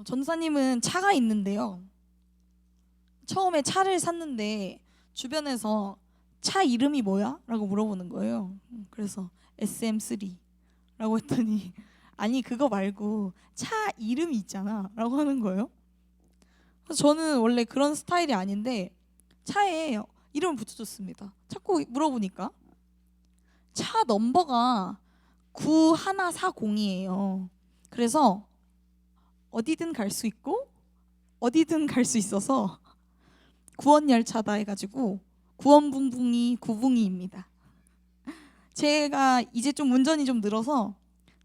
전사님은 차가 있는데요. 처음에 차를 샀는데 주변에서 차 이름이 뭐야? 라고 물어보는 거예요. 그래서 SM3라고 했더니 아니 그거 말고 차 이름이 있잖아 라고 하는 거예요. 그래서 저는 원래 그런 스타일이 아닌데 차에 이름을 붙여줬습니다. 자꾸 물어보니까 차 넘버가 9140이에요. 그래서 어디든 갈 수 있고 어디든 갈 수 있어서 구원열차다 해가지고 구원붕붕이 구붕이입니다. 제가 이제 좀 운전이 좀 늘어서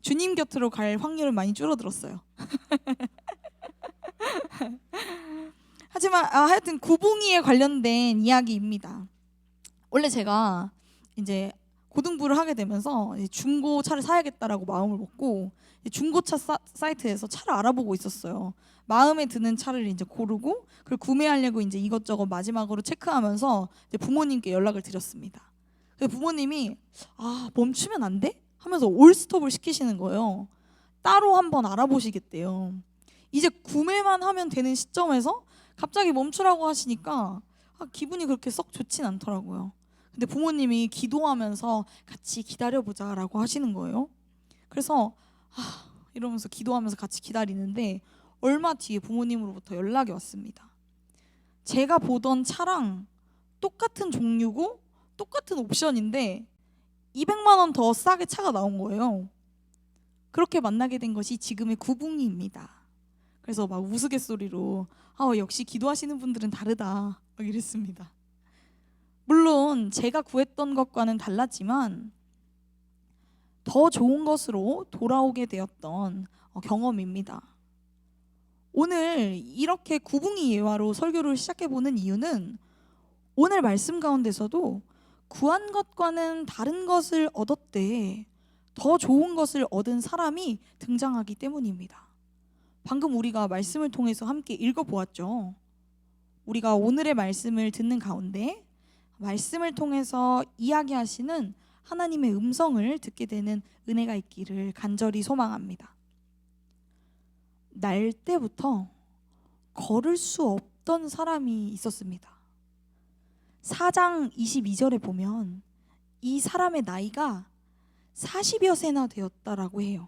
주님 곁으로 갈 확률은 많이 줄어들었어요. 하지만 하여튼 구붕이에 관련된 이야기입니다. 원래 제가 이제 고등부를 하게 되면서 중고차를 사야겠다라고 마음을 먹고 중고차 사이트에서 차를 알아보고 있었어요. 마음에 드는 차를 이제 고르고 그걸 구매하려고 이제 이것저것 마지막으로 체크하면서 이제 부모님께 연락을 드렸습니다. 그래서 부모님이 멈추면 안 돼? 하면서 올스톱을 시키시는 거예요. 따로 한번 알아보시겠대요. 이제 구매만 하면 되는 시점에서 갑자기 멈추라고 하시니까 기분이 그렇게 썩 좋진 않더라고요. 근데 부모님이 기도하면서 같이 기다려보자라고 하시는 거예요. 그래서 이러면서 기도하면서 같이 기다리는데 얼마 뒤에 부모님으로부터 연락이 왔습니다. 제가 보던 차랑 똑같은 종류고 똑같은 옵션인데 200만 원 더 싸게 차가 나온 거예요. 그렇게 만나게 된 것이 지금의 구붕이입니다. 그래서 막 우스갯소리로 역시 기도하시는 분들은 다르다 막 이랬습니다. 물론 제가 구했던 것과는 달랐지만 더 좋은 것으로 돌아오게 되었던 경험입니다. 오늘 이렇게 구붕이 예화로 설교를 시작해보는 이유는 오늘 말씀 가운데서도 구한 것과는 다른 것을 얻었되 더 좋은 것을 얻은 사람이 등장하기 때문입니다. 방금 우리가 말씀을 통해서 함께 읽어보았죠. 우리가 오늘의 말씀을 듣는 가운데 말씀을 통해서 이야기하시는 하나님의 음성을 듣게 되는 은혜가 있기를 간절히 소망합니다. 날 때부터 걸을 수 없던 사람이 있었습니다. 4장 22절에 보면 이 사람의 나이가 40여 세나 되었다라고 해요.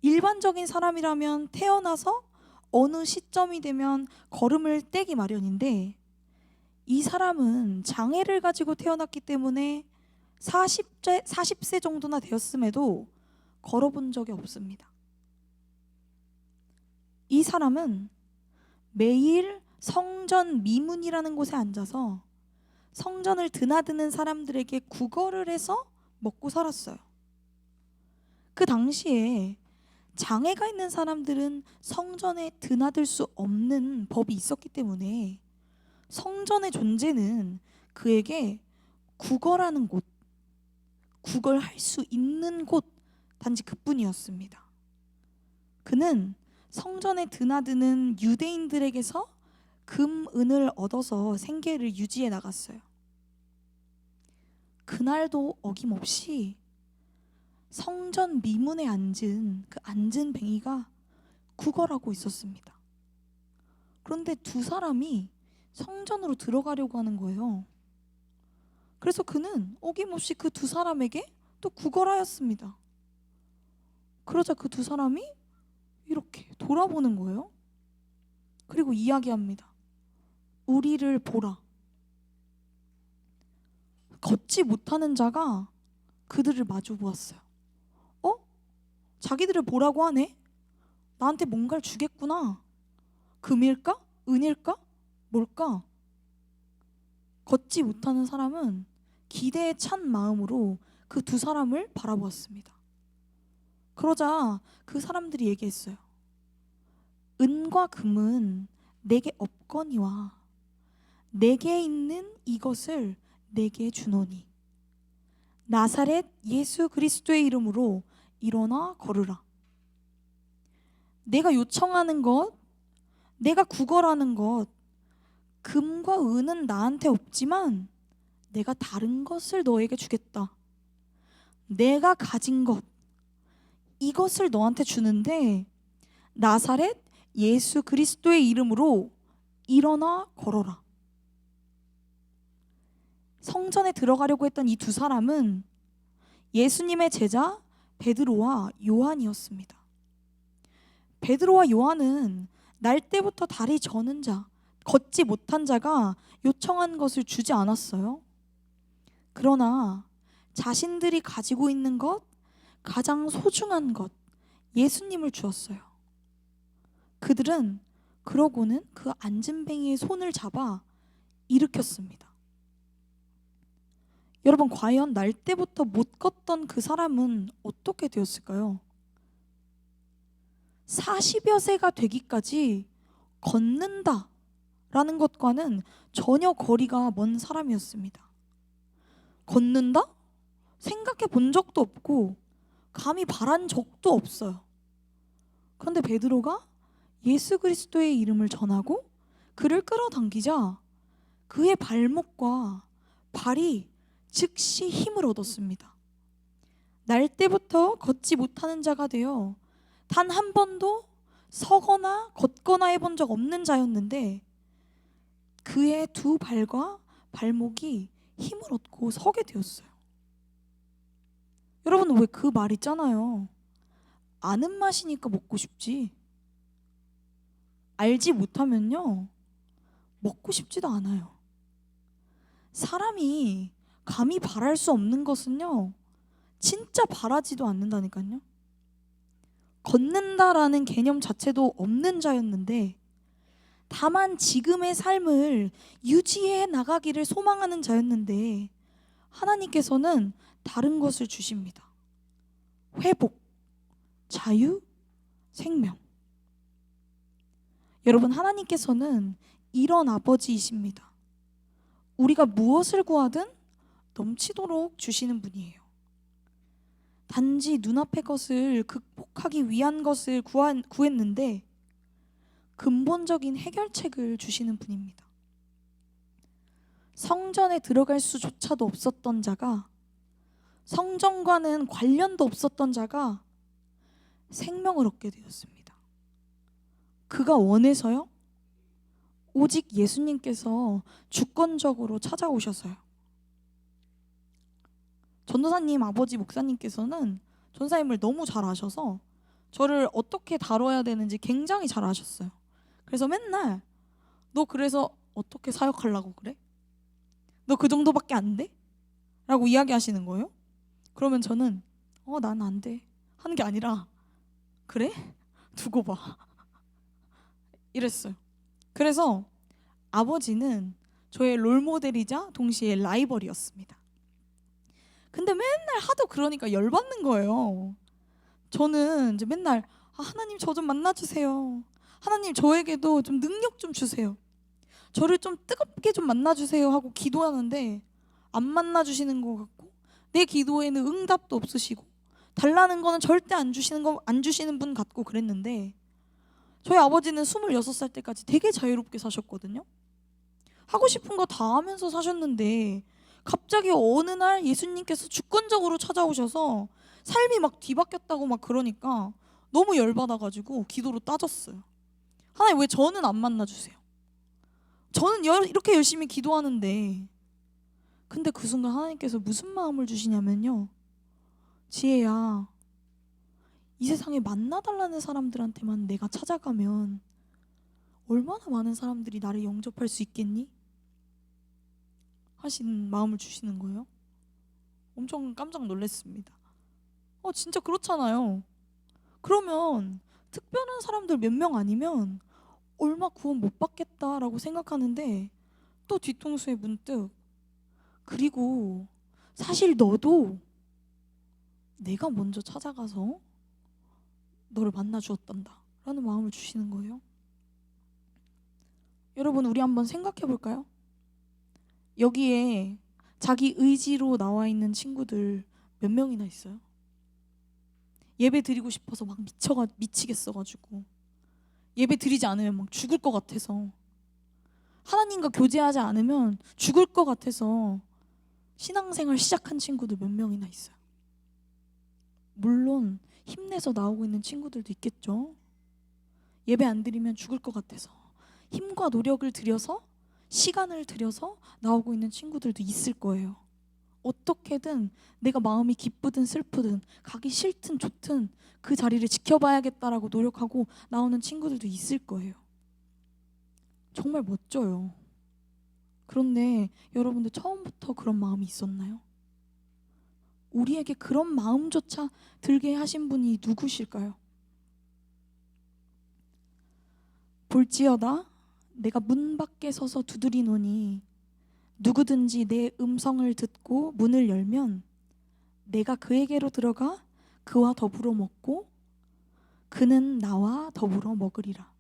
일반적인 사람이라면 태어나서 어느 시점이 되면 걸음을 떼기 마련인데 이 사람은 장애를 가지고 태어났기 때문에 40세 정도나 되었음에도 걸어본 적이 없습니다. 이 사람은 매일 성전 미문이라는 곳에 앉아서 성전을 드나드는 사람들에게 구걸을 해서 먹고 살았어요. 그 당시에 장애가 있는 사람들은 성전에 드나들 수 없는 법이 있었기 때문에 성전의 존재는 그에게 구걸하는 곳, 구걸할 수 있는 곳 단지 그뿐이었습니다. 그는 성전에 드나드는 유대인들에게서 금, 은을 얻어서 생계를 유지해 나갔어요. 그날도 어김없이 성전 미문에 앉은 그 앉은 뱅이가 구걸하고 있었습니다. 그런데 두 사람이 성전으로 들어가려고 하는 거예요. 그래서 그는 어김없이 그 두 사람에게 또 구걸하였습니다. 그러자 그 두 사람이 이렇게 돌아보는 거예요. 그리고 이야기합니다. 우리를 보라. 걷지 못하는 자가 그들을 마주 보았어요. 자기들을 보라고 하네? 나한테 뭔가를 주겠구나. 금일까? 은일까? 뭘까? 걷지 못하는 사람은 기대에 찬 마음으로 그 두 사람을 바라보았습니다. 그러자 그 사람들이 얘기했어요. 은과 금은 내게 없거니와 내게 있는 이것을 내게 주노니 나사렛 예수 그리스도의 이름으로 일어나 걸으라. 내가 요청하는 것, 내가 구걸하는 것, 금과 은은 나한테 없지만 내가 다른 것을 너에게 주겠다. 내가 가진 것, 이것을 너한테 주는데 나사렛 예수 그리스도의 이름으로 일어나 걸어라. 성전에 들어가려고 했던 이 두 사람은 예수님의 제자 베드로와 요한이었습니다. 베드로와 요한은 날 때부터 다리 저는 자, 걷지 못한 자가 요청한 것을 주지 않았어요. 그러나 자신들이 가지고 있는 것, 가장 소중한 것, 예수님을 주었어요. 그들은 그러고는 그 안진뱅이의 손을 잡아 일으켰습니다. 여러분, 과연 날 때부터 못 걷던 그 사람은 어떻게 되었을까요? 40여 세가 되기까지 걷는다 라는 것과는 전혀 거리가 먼 사람이었습니다. 걷는다? 생각해 본 적도 없고 감히 바란 적도 없어요. 그런데 베드로가 예수 그리스도의 이름을 전하고 그를 끌어당기자 그의 발목과 발이 즉시 힘을 얻었습니다. 날 때부터 걷지 못하는 자가 되어 단 한 번도 서거나 걷거나 해본 적 없는 자였는데 그의 두 발과 발목이 힘을 얻고 서게 되었어요. 여러분, 왜 그 말 있잖아요. 아는 맛이니까 먹고 싶지. 알지 못하면요, 먹고 싶지도 않아요. 사람이 감히 바랄 수 없는 것은요, 진짜 바라지도 않는다니까요. 걷는다라는 개념 자체도 없는 자였는데 다만 지금의 삶을 유지해 나가기를 소망하는 자였는데 하나님께서는 다른 것을 주십니다. 회복, 자유, 생명. 여러분, 하나님께서는 이런 아버지이십니다. 우리가 무엇을 구하든 넘치도록 주시는 분이에요. 단지 눈앞의 것을 극복하기 위한 것을 구했는데 근본적인 해결책을 주시는 분입니다. 성전에 들어갈 수조차도 없었던 자가, 성전과는 관련도 없었던 자가 생명을 얻게 되었습니다. 그가 원해서요? 오직 예수님께서 주권적으로 찾아오셔서요. 전도사님 아버지 목사님께서는 전사님을 너무 잘 아셔서 저를 어떻게 다뤄야 되는지 굉장히 잘 아셨어요. 그래서 맨날 너 그래서 어떻게 사역하려고 그래? 너 그 정도밖에 안 돼? 라고 이야기하시는 거예요. 그러면 저는 난 안 돼 하는 게 아니라 그래? 두고 봐 이랬어요. 그래서 아버지는 저의 롤모델이자 동시에 라이벌이었습니다. 근데 맨날 하도 그러니까 열받는 거예요. 저는 이제 맨날 하나님 저 좀 만나주세요. 하나님 저에게도 좀 능력 좀 주세요. 저를 좀 뜨겁게 좀 만나주세요 하고 기도하는데 안 만나주시는 것 같고 내 기도에는 응답도 없으시고 달라는 거는 절대 안 주시는 분 같고 그랬는데 저희 아버지는 26살 때까지 되게 자유롭게 사셨거든요. 하고 싶은 거 다 하면서 사셨는데 갑자기 어느 날 예수님께서 주권적으로 찾아오셔서 삶이 막 뒤바뀌었다고 막 그러니까 너무 열받아가지고 기도로 따졌어요. 하나님 왜 저는 안 만나주세요? 저는 이렇게 열심히 기도하는데. 근데 그 순간 하나님께서 무슨 마음을 주시냐면요, 지혜야, 이 세상에 만나달라는 사람들한테만 내가 찾아가면 얼마나 많은 사람들이 나를 영접할 수 있겠니? 하신 마음을 주시는 거예요. 엄청 깜짝 놀랐습니다. 진짜 그렇잖아요. 그러면 특별한 사람들 몇 명 아니면 얼마 구원 못 받겠다라고 생각하는데 또 뒤통수에 문득 그리고 사실 너도 내가 먼저 찾아가서 너를 만나 주었단다 라는 마음을 주시는 거예요. 여러분, 우리 한번 생각해 볼까요? 여기에 자기 의지로 나와 있는 친구들 몇 명이나 있어요? 예배 드리고 싶어서 막 미치겠어가지고 예배 드리지 않으면 막 죽을 것 같아서, 하나님과 교제하지 않으면 죽을 것 같아서 신앙생활 시작한 친구들 몇 명이나 있어요. 물론 힘내서 나오고 있는 친구들도 있겠죠. 예배 안 드리면 죽을 것 같아서 힘과 노력을 들여서 시간을 들여서 나오고 있는 친구들도 있을 거예요. 어떻게든 내가 마음이 기쁘든 슬프든 가기 싫든 좋든 그 자리를 지켜봐야겠다라고 노력하고 나오는 친구들도 있을 거예요. 정말 멋져요. 그런데 여러분들 처음부터 그런 마음이 있었나요? 우리에게 그런 마음조차 들게 하신 분이 누구실까요? 볼지어다 내가 문 밖에 서서 두드리노니 누구든지 내 음성을 듣고 문을 열면 내가 그에게로 들어가 그와 더불어 먹고 그는 나와 더불어 먹으리라.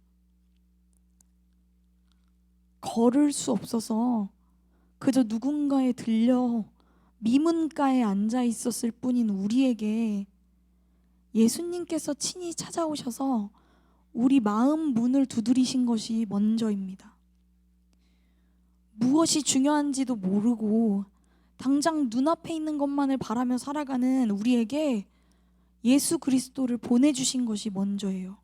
걸을 수 없어서 그저 누군가에 들려 미문가에 앉아 있었을 뿐인 우리에게 예수님께서 친히 찾아오셔서 우리 마음 문을 두드리신 것이 먼저입니다. 무엇이 중요한지도 모르고 당장 눈앞에 있는 것만을 바라며 살아가는 우리에게 예수 그리스도를 보내주신 것이 먼저예요.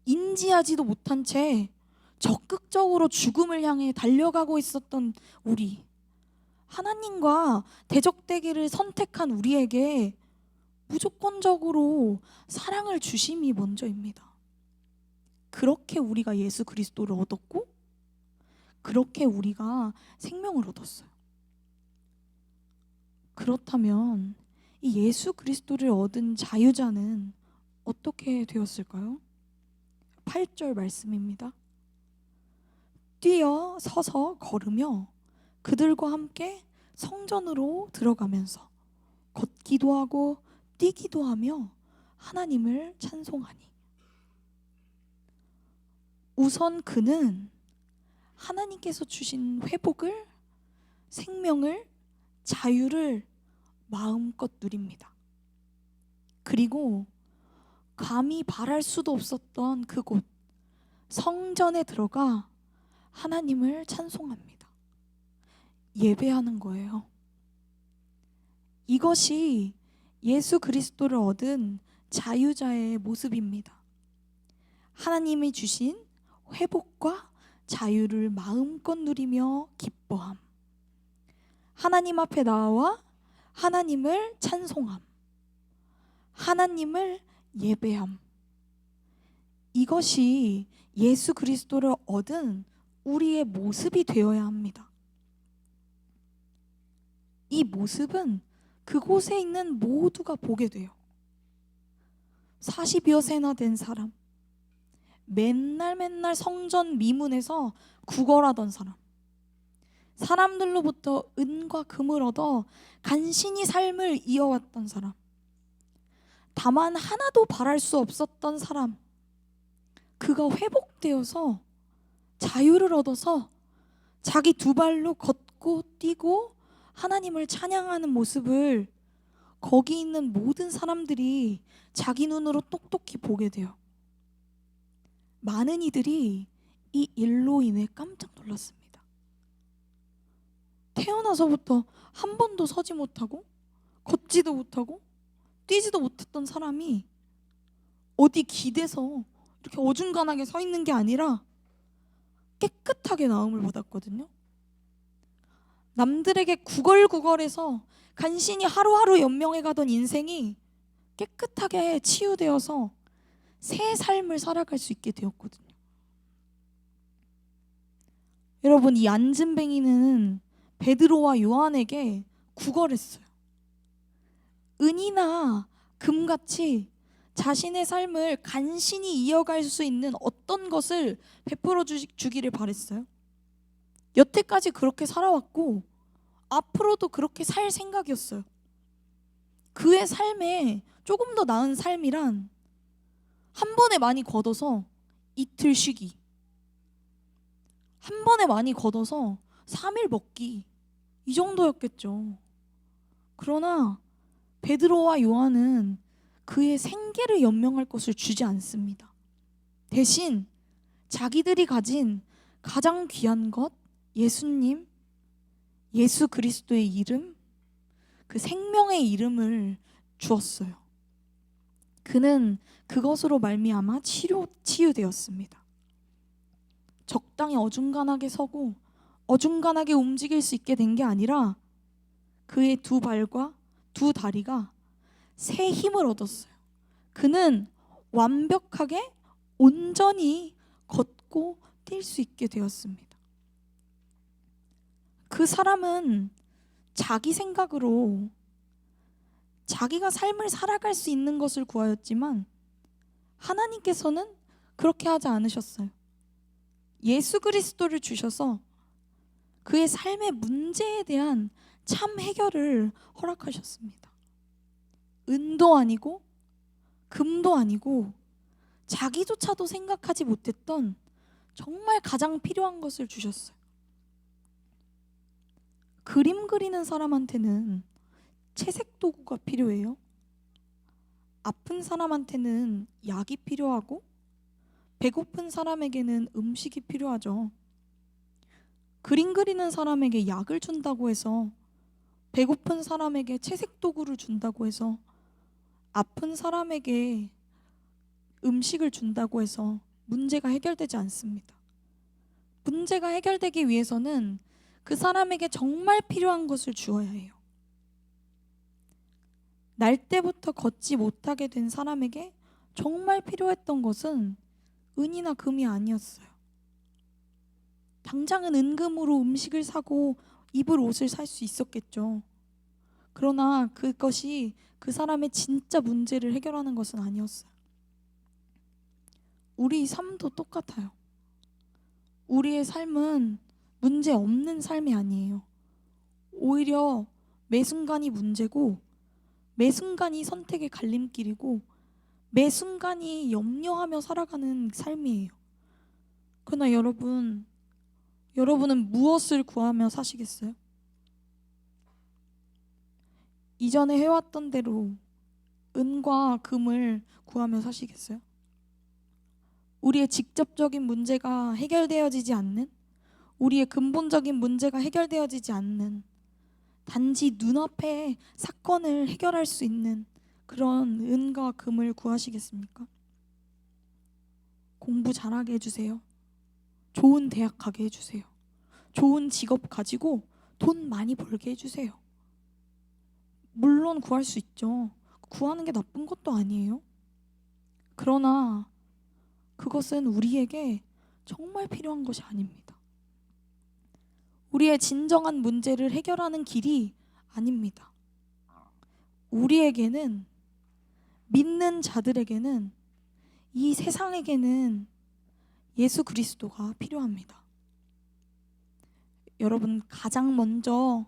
인지하지도 못한 채 적극적으로 죽음을 향해 달려가고 있었던 우리, 하나님과 대적되기를 선택한 우리에게 무조건적으로 사랑을 주심이 먼저입니다. 그렇게 우리가 예수 그리스도를 얻었고 그렇게 우리가 생명을 얻었어요. 그렇다면 이 예수 그리스도를 얻은 자유자는 어떻게 되었을까요? 8절 말씀입니다. 뛰어 서서 걸으며 그들과 함께 성전으로 들어가면서 걷기도 하고 뛰기도 하며 하나님을 찬송하니. 우선 그는 하나님께서 주신 회복을, 생명을, 자유를 마음껏 누립니다. 그리고 감히 바랄 수도 없었던 그곳 성전에 들어가 하나님을 찬송합니다. 예배하는 거예요. 이것이 예수 그리스도를 얻은 자유자의 모습입니다. 하나님이 주신 회복과 자유를 마음껏 누리며 기뻐함. 하나님 앞에 나와 하나님을 찬송함. 하나님을 예배함. 이것이 예수 그리스도를 얻은 우리의 모습이 되어야 합니다. 이 모습은 그곳에 있는 모두가 보게 돼요. 40여 세나 된 사람, 맨날 성전 미문에서 구걸하던 사람, 사람들로부터 은과 금을 얻어 간신히 삶을 이어왔던 사람, 다만 하나도 바랄 수 없었던 사람, 그가 회복되어서 자유를 얻어서 자기 두 발로 걷고 뛰고 하나님을 찬양하는 모습을 거기 있는 모든 사람들이 자기 눈으로 똑똑히 보게 돼요. 많은 이들이 이 일로 인해 깜짝 놀랐습니다. 태어나서부터 한 번도 서지 못하고 걷지도 못하고 뛰지도 못했던 사람이 어디 기대서 이렇게 어중간하게 서 있는 게 아니라 깨끗하게 나음을 받았거든요. 남들에게 구걸구걸해서 간신히 하루하루 연명해 가던 인생이 깨끗하게 치유되어서 새 삶을 살아갈 수 있게 되었거든요. 여러분, 이 안진뱅이는 베드로와 요한에게 구걸했어요. 은이나 금같이 자신의 삶을 간신히 이어갈 수 있는 어떤 것을 베풀어 주기를 바랬어요. 여태까지 그렇게 살아왔고 앞으로도 그렇게 살 생각이었어요. 그의 삶에 조금 더 나은 삶이란 한 번에 많이 걷어서 이틀 쉬기, 한 번에 많이 걷어서 3일 먹기, 이 정도였겠죠. 그러나 베드로와 요한은 그의 생계를 연명할 것을 주지 않습니다. 대신 자기들이 가진 가장 귀한 것, 예수님, 예수 그리스도의 이름, 그 생명의 이름을 주었어요. 그는 그것으로 말미암아 치유되었습니다. 적당히 어중간하게 서고 어중간하게 움직일 수 있게 된 게 아니라 그의 두 발과 두 다리가 새 힘을 얻었어요. 그는 완벽하게 온전히 걷고 뛸 수 있게 되었습니다. 그 사람은 자기 생각으로 자기가 삶을 살아갈 수 있는 것을 구하였지만 하나님께서는 그렇게 하지 않으셨어요. 예수 그리스도를 주셔서 그의 삶의 문제에 대한 참 해결을 허락하셨습니다. 은도 아니고 금도 아니고 자기조차도 생각하지 못했던 정말 가장 필요한 것을 주셨어요. 그림 그리는 사람한테는 채색 도구가 필요해요. 아픈 사람한테는 약이 필요하고 배고픈 사람에게는 음식이 필요하죠. 그림 그리는 사람에게 약을 준다고 해서, 배고픈 사람에게 채색 도구를 준다고 해서, 아픈 사람에게 음식을 준다고 해서 문제가 해결되지 않습니다. 문제가 해결되기 위해서는 그 사람에게 정말 필요한 것을 주어야 해요. 날 때부터 걷지 못하게 된 사람에게 정말 필요했던 것은 은이나 금이 아니었어요. 당장은 은금으로 음식을 사고 입을 옷을 살 수 있었겠죠. 그러나 그것이 그 사람의 진짜 문제를 해결하는 것은 아니었어요. 우리 삶도 똑같아요. 우리의 삶은 문제 없는 삶이 아니에요. 오히려 매 순간이 문제고, 매 순간이 선택의 갈림길이고, 매 순간이 염려하며 살아가는 삶이에요. 그러나 여러분은 무엇을 구하며 사시겠어요? 이전에 해왔던 대로 은과 금을 구하며 사시겠어요? 우리의 직접적인 문제가 해결되어지지 않는, 우리의 근본적인 문제가 해결되어지지 않는, 단지 눈앞에 사건을 해결할 수 있는 그런 은과 금을 구하시겠습니까? 공부 잘하게 해주세요. 좋은 대학 가게 해주세요. 좋은 직업 가지고 돈 많이 벌게 해주세요. 물론 구할 수 있죠. 구하는 게 나쁜 것도 아니에요. 그러나 그것은 우리에게 정말 필요한 것이 아닙니다. 우리의 진정한 문제를 해결하는 길이 아닙니다. 우리에게는, 믿는 자들에게는, 이 세상에게는 예수 그리스도가 필요합니다. 여러분, 가장 먼저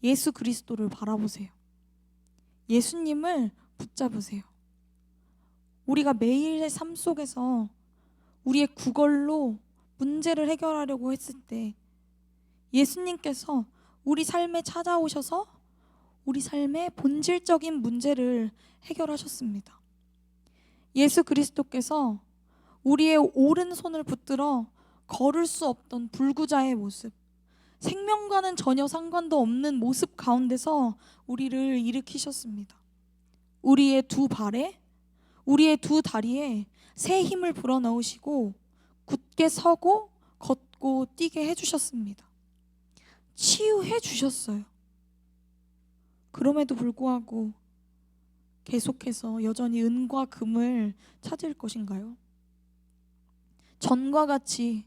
예수 그리스도를 바라보세요. 예수님을 붙잡으세요. 우리가 매일의 삶 속에서 우리의 구걸로 문제를 해결하려고 했을 때 예수님께서 우리 삶에 찾아오셔서 우리 삶의 본질적인 문제를 해결하셨습니다. 예수 그리스도께서 우리의 오른손을 붙들어 걸을 수 없던 불구자의 모습, 생명과는 전혀 상관도 없는 모습 가운데서 우리를 일으키셨습니다. 우리의 두 발에, 우리의 두 다리에 새 힘을 불어넣으시고 굳게 서고 걷고 뛰게 해주셨습니다. 치유해 주셨어요. 그럼에도 불구하고 계속해서 여전히 은과 금을 찾을 것인가요? 전과 같이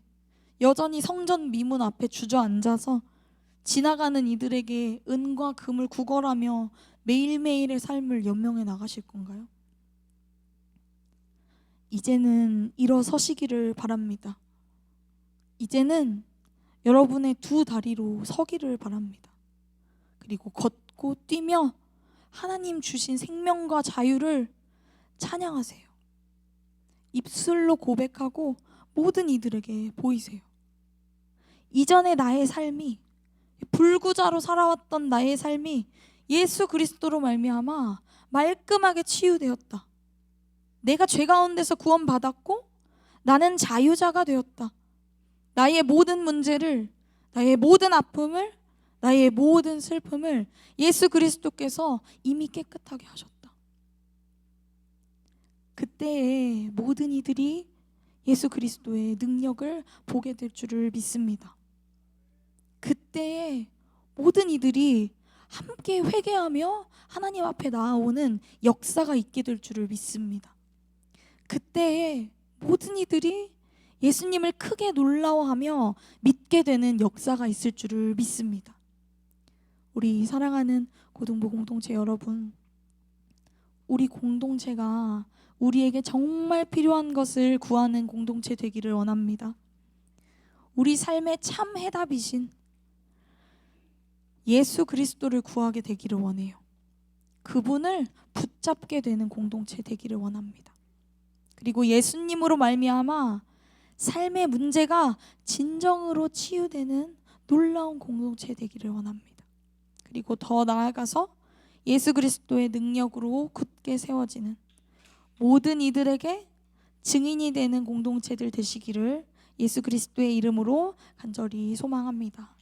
여전히 성전 미문 앞에 주저앉아서 지나가는 이들에게 은과 금을 구걸하며 매일매일의 삶을 연명해 나가실 건가요? 이제는 일어서시기를 바랍니다. 이제는 여러분의 두 다리로 서기를 바랍니다. 그리고 걷고 뛰며 하나님 주신 생명과 자유를 찬양하세요. 입술로 고백하고 모든 이들에게 보이세요. 이전의 나의 삶이, 불구자로 살아왔던 나의 삶이 예수 그리스도로 말미암아 말끔하게 치유되었다. 내가 죄 가운데서 구원받았고 나는 자유자가 되었다. 나의 모든 문제를, 나의 모든 아픔을, 나의 모든 슬픔을 예수 그리스도께서 이미 깨끗하게 하셨다. 그때에 모든 이들이 예수 그리스도의 능력을 보게 될 줄을 믿습니다. 그때에 모든 이들이 함께 회개하며 하나님 앞에 나아오는 역사가 있게 될 줄을 믿습니다. 그때에 모든 이들이 예수님을 크게 놀라워하며 믿게 되는 역사가 있을 줄을 믿습니다. 우리 사랑하는 고등부 공동체 여러분, 우리 공동체가 우리에게 정말 필요한 것을 구하는 공동체 되기를 원합니다. 우리 삶의 참 해답이신 예수 그리스도를 구하게 되기를 원해요. 그분을 붙잡게 되는 공동체 되기를 원합니다. 그리고 예수님으로 말미암아 삶의 문제가 진정으로 치유되는 놀라운 공동체 되기를 원합니다. 그리고 더 나아가서 예수 그리스도의 능력으로 굳게 세워지는 모든 이들에게 증인이 되는 공동체들 되시기를 예수 그리스도의 이름으로 간절히 소망합니다.